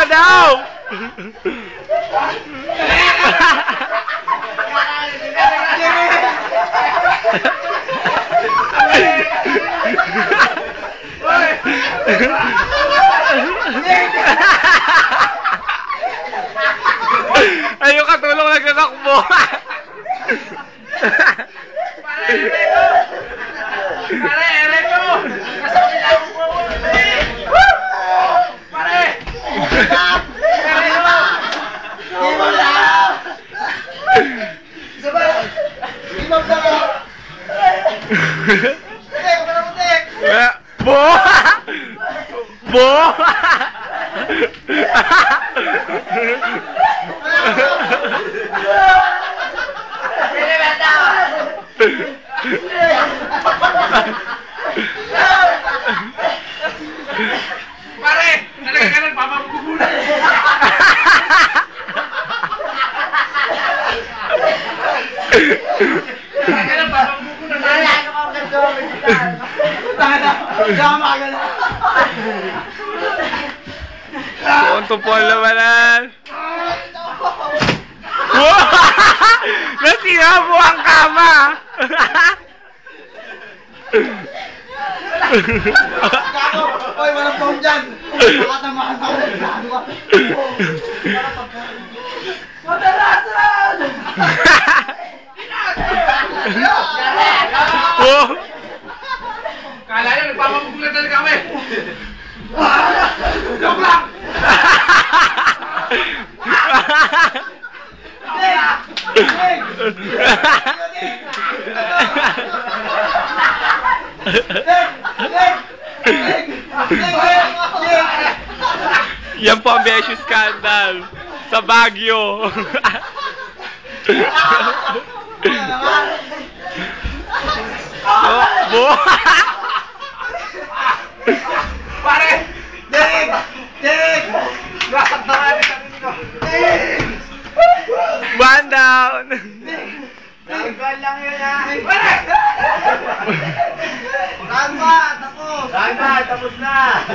daw! Ayun katulong nagkakakbo. Pare, ereto! Kasabi lang po mo! Pare! Ereto! Imaw na! Sabay! Imaw na! Tek! Para mo, Tek! Bo! Bo! Pare! Talaga ka lang, papagugulan! Talaga lang, papagugulan! Wala ka pa magagawin kita! Tanga! Tama ka na! Tuntupon naman. Nasira mo ang kama. Gago! Hoy, walang phone dyan! Makatamaan ako ng gago ka! Madalasan! Kala nyo, nagpapagugulatan talaga kami! Joke lang! Yan po ang Besyo Scandal sa Baguio. Bo! Pare! Dig! Dig! Lahat na rin sa nito! Dig! Man down! Naggal lang yun ha! Pare! Saan ba? Tapos! Saan ba? Tapos na!